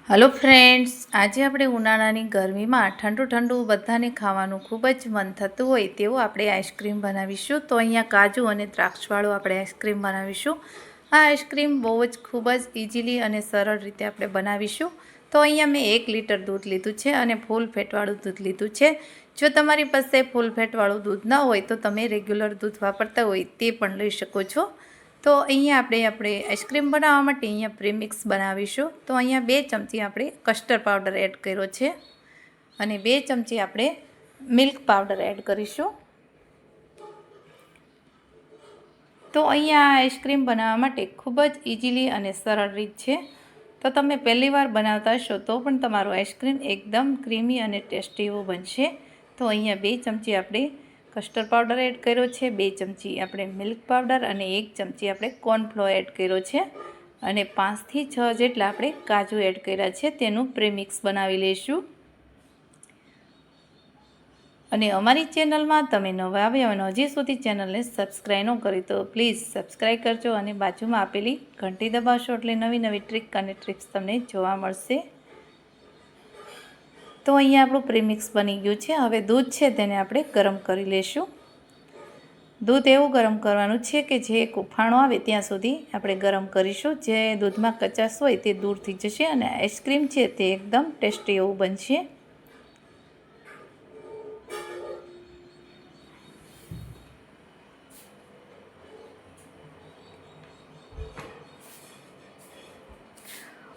Hello friends, आज આપણે ઉનાળાની ગરમીમાં ઠંડુ ઠંડુ બધાને ખાવાનું ખૂબ જ મન થતું હોય તેવું આપણે આઈસ્ક્રીમ બનાવીશું। તો અહીંયા કાજુ અને દ્રાક્ષવાળું આપણે આઈસ્ક્રીમ બનાવીશું। આ આઈસ્ક્રીમ બહુ જ ખૂબ જ ઇઝીલી અને સરળ રીતે આપણે બનાવીશું। તો અહીંયા મેં 1 લીટર દૂધ લીધું છે અને ફૂલ ફેટવાળું દૂધ લીધું છે। જો તમારી પાસે ફૂલ ફેટવાળું દૂધ ન હોય તો તમે રેગ્યુલર દૂધ વાપરતા હોય તે પણ લઈ શકો છો। તો અહીંયા આપણે આઈસ્ક્રીમ બનાવવા માટે અહીંયા પ્રીમિક્સ બનાવીશું। તો અહીંયા 2 ચમચી આપણે કસ્ટર્ડ પાવડર એડ કર્યો છે અને 2 ચમચી આપણે મિલ્ક પાવડર એડ કરીશું। તો અહીંયા આઈસ્ક્રીમ બનાવવા માટે ખૂબ જ ઇઝીલી અને સરળ રીત છે। તો તમે પહેલી વાર બનાવતા હશો તો પણ તમારો આઈસ્ક્રીમ એકદમ ક્રીમી અને ટેસ્ટી એવો બનશે। તો અહીંયા 2 ચમચી આપણે કસ્ટર્ડ પાવડર એડ કર્યો છે, 2 ચમચી આપણે મિલ્ક પાવડર અને 1 ચમચી આપણે કોર્નફ્લોર એડ કર્યો છે અને 5 થી 6 જેટલા આપણે કાજુ એડ કર્યા છે। તેનું પ્રીમિક્સ બનાવી લઈશું। અને અમારી ચેનલમાં તમે નવા આવ્યા અને હજી સુધી ચેનલને સબસ્ક્રાઈબ ન કરી તો પ્લીઝ સબસ્ક્રાઈબ કરજો અને બાજુમાં આપેલી ઘંટી દબાવશો એટલે નવી નવી ટ્રીક અને ટિપ્સ તમને જોવા મળશે। તો અહીંયા આપણું પ્રીમિક્સ બની ગયું છે। હવે દૂધ છે તેને આપણે ગરમ કરી લઈશું। દૂધ એવું ગરમ કરવાનું છે કે જે એક ઉફાણો આવે ત્યાં સુધી આપણે ગરમ કરીશું। જે દૂધમાં કચાશ હોય તે દૂર થઈ જશે અને આઈસ્ક્રીમ છે તે એકદમ ટેસ્ટી એવું બનશે।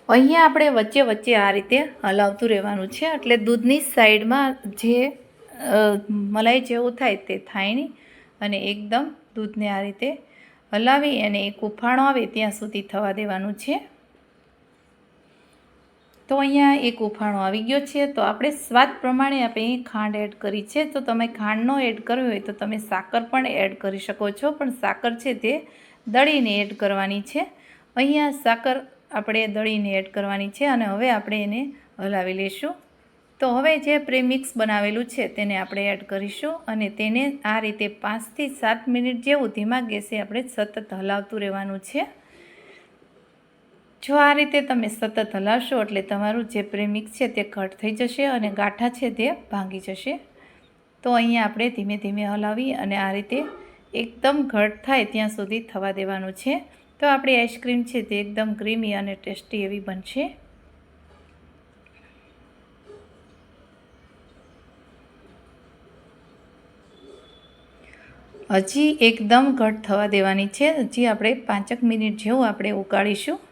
અહીંયા આપણે વચ્ચે વચ્ચે આ રીતે હલાવતું રહેવાનું છે એટલે દૂધની સાઈડમાં જે મલાઈ જેવું થાય તે થાય નહીં અને એકદમ દૂધને આ રીતે હલાવી અને એક ઉફાણો આવે ત્યાં સુધી થવા દેવાનું છે। તો અહીંયા એક ઉફાણો આવી ગયો છે તો આપણે સ્વાદ પ્રમાણે આપણે ખાંડ એડ કરી છે। તો તમે ખાંડ ન એડ કરવી હોય તો તમે સાકર પણ એડ કરી શકો છો, પણ સાકર છે તે દળીને એડ કરવાની છે। અહીંયા સાકર આપણે દળીને એડ કરવાની છે અને હવે આપણે એને હલાવી લઈશું। તો હવે જે પ્રીમિક્સ બનાવેલું છે તેને આપણે એડ કરીશું અને તેને આ રીતે 5 થી 7 મિનિટ જેવું ધીમા ગેસે આપણે સતત હલાવતું રહેવાનું છે। જો આ રીતે તમે સતત હલાવશો એટલે તમારું જે પ્રીમિક્સ છે તે ઘટ થઈ જશે અને ગાંઠા છે તે ભાંગી જશે। તો અહીંયા આપણે ધીમે ધીમે હલાવી અને આ રીતે એકદમ ઘટ થાય ત્યાં સુધી થવા દેવાનું છે। તો આપણી આઈસ્ક્રીમ છે તે એકદમ ક્રીમી અને ટેસ્ટી એવી બનશે। હજી એકદમ ઘટ થવા દેવાની છે। હજી આપણે 5 મિનિટ જેવું આપણે ઉકાળીશું।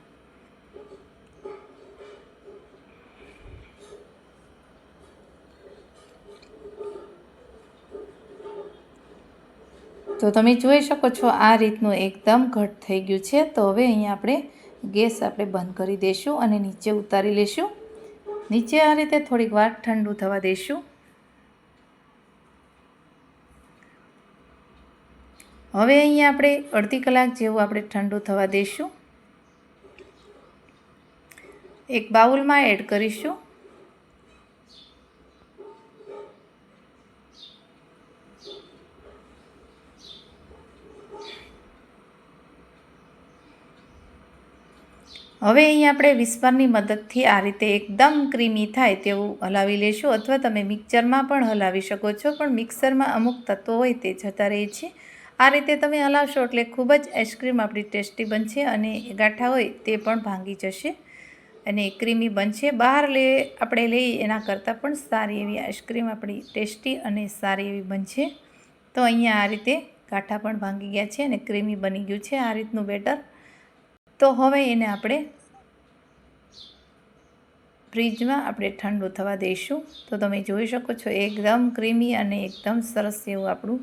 તો તમે જોઈ શકો છો આ રીતનું એકદમ ઘટ થઈ ગયું છે। તો હવે અહીંયા આપણે ગેસ આપણે બંધ કરી દઈશું અને નીચે ઉતારી લઈશું। નીચે આ રીતે થોડીક વાર ઠંડુ થવા દઈશું। હવે અહીંયા આપણે અડધી કલાક જેવું આપણે ઠંડુ થવા દઈશું। એક બાઉલમાં એડ કરીશું। હવે અહીંયા આપણે વિસ્પરની મદદથી આ રીતે એકદમ ક્રીમી થાય તેવું હલાવી લઈશું અથવા તમે મિક્સરમાં પણ હલાવી શકો છો, પણ મિક્સરમાં અમુક તત્વો હોય તે જતા રહે છે। આ રીતે તમે હલાવશો એટલે ખૂબ જ આઈસ્ક્રીમ આપણી ટેસ્ટી બનશે અને ગાંઠા હોય તે પણ ભાંગી જશે અને ક્રીમી બનશે। બહાર આપણે લઈ એના કરતાં પણ સારી એવી આઈસ્ક્રીમ આપણી ટેસ્ટી અને સારી એવી બનશે। તો અહીંયા આ રીતે ગાંઠા પણ ભાંગી ગયા છે અને ક્રીમી બની ગયું છે આ રીતનું બેટર। તો હવે એને આપણે ફ્રીજમાં આપણે ઠંડુ થવા દઈશું। તો તમે જોઈ શકો છો એકદમ ક્રીમી અને એકદમ સરસ એવું આપણું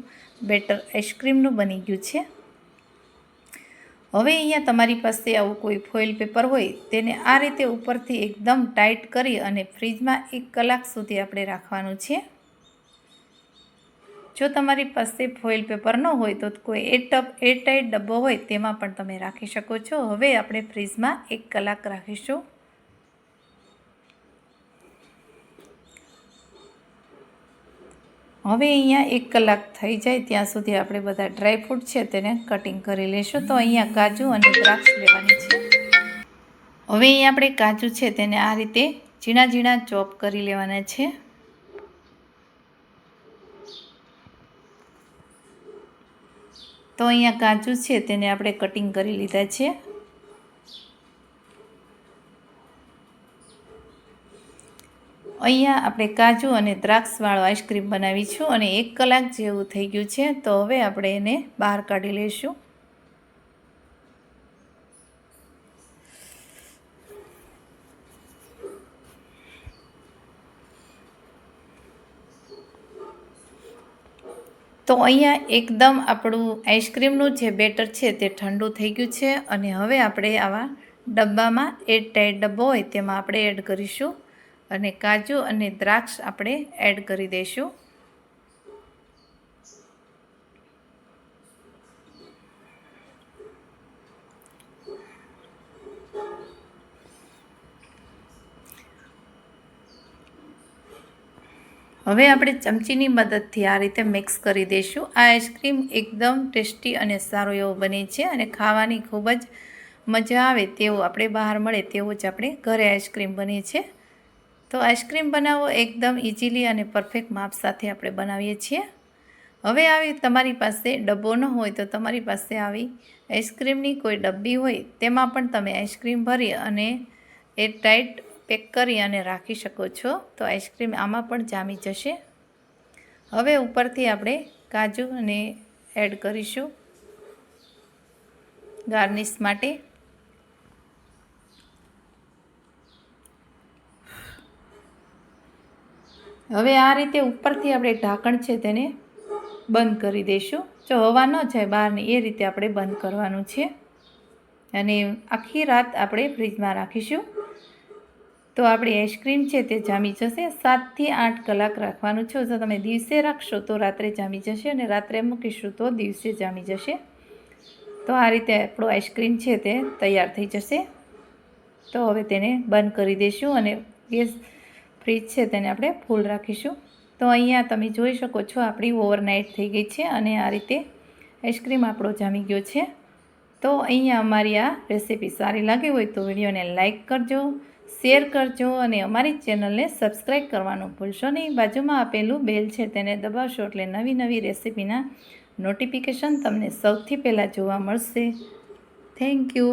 બેટર આઈસ્ક્રીમનું બની ગયું છે। હવે અહીંયા તમારી પાસે આવું કોઈ ફોઇલ પેપર હોય તેને આ રીતે ઉપરથી એકદમ ટાઈટ કરી અને ફ્રીજમાં 1 કલાક સુધી આપણે રાખવાનું છે। જો તમારી પાસે ફોઇલ પેપર ન હોય તો કોઈ એરટાઈટ ડબ્બો હોય તેમાં પણ તમે રાખી શકો છો। હવે આપણે ફ્રીજમાં 1 કલાક રાખીશું। હવે અહીંયા 1 કલાક થઈ જાય ત્યાં સુધી આપણે બધા ડ્રાયફ્રૂટ છે તેને કટિંગ કરી લઈશું। તો અહીંયા કાજુ અને દ્રાક્ષ લેવાની છે। હવે અહીં આપણે કાજુ છે તેને આ રીતે ઝીણા ઝીણા ચોપ કરી લેવાના છે. તો અહીંયા કાજુ છે તેને આપણે કટિંગ કરી લીધા છે. અહીંયા આપણે કાજુ અને દ્રાક્ષવાળો આઈસ્ક્રીમ બનાવીશું અને 1 કલાક જેવું થઈ ગયું છે. તો હવે આપણે એને બહાર કાઢી લઈશું. તો અહીંયા એકદમ આપણું આઈસ્ક્રીમનું જે બેટર છે તે ઠંડુ થઈ ગયું છે અને હવે આપણે આવા ડબ્બામાં એરટાઈટ ડબ્બો હોય તેમાં આપણે એડ કરીશું અને કાજુ અને દ્રાક્ષ આપણે એડ કરી દઈશું. હવે આપણે ચમચીની મદદથી આ રીતે મિક્સ કરી દઈશું. આ આઈસ્ક્રીમ એકદમ ટેસ્ટી અને સારો એવો બને છે અને ખાવાની ખૂબ જ મજા આવે તેવું આપણે બહાર મળે તેવું જ આપણે ઘરે આઈસ્ક્રીમ બને છે. તો આઈસ્ક્રીમ બનાવવો એકદમ ઇઝીલી અને પરફેક્ટ માપ સાથે આપણે બનાવીએ છીએ. હવે આવી તમારી પાસે ડબ્બો ન હોય તો તમારી પાસે આવી આઈસ્ક્રીમની કોઈ ડબ્બી હોય તેમાં પણ તમે આઈસ્ક્રીમ ભરી અને એરટાઈટ પેક કરી અને રાખી શકો છો. તો આઈસ્ક્રીમ આમાં પણ જામી જશે. હવે ઉપરથી આપણે કાજુ અને એડ કરીશું ગાર્નિશ માટે. હવે આ રીતે ઉપરથી આપણે ઢાંકણ છે તેને બંધ કરી દઈશું. જો હવા ન જાય બહારની એ રીતે આપણે બંધ કરવાનું છે અને આખી રાત આપણે ફ્રીજમાં રાખીશું. તો આપણી આઈસ્ક્રીમ છે તે જામી જશે. 7 થી 8 કલાક રાખવાનું છે. જો તમે દિવસે રાખશો તો રાત્રે જામી જશે અને રાત્રે મૂકીશું તો દિવસે જામી જશે. તો આ રીતે આપણો આઈસ્ક્રીમ છે તે તૈયાર થઈ જશે. તો હવે તેને બંધ કરી દઈશું અને ગેસ ફ્રીજ છે તેને આપણે ફૂલ રાખીશું. તો અહીંયા તમે જોઈ શકો છો આપણી ઓવરનાઇટ થઈ ગઈ છે અને આ રીતે આઈસ્ક્રીમ આપણો જામી ગયો છે. તો અહીંયા અમારી આ રેસીપી સારી લાગી હોય તો વિડીયોને લાઇક કરજો, શેર કરજો અને અમારી ચેનલને સબસ્ક્રાઈબ કરવાનું ભૂલશો નહીં. બાજુમાં આપેલું બેલ છે તેને દબાવશો એટલે નવી નવી રેસીપીના નોટિફિકેશન તમને સૌથી પહેલાં જોવા મળશે. Thank you.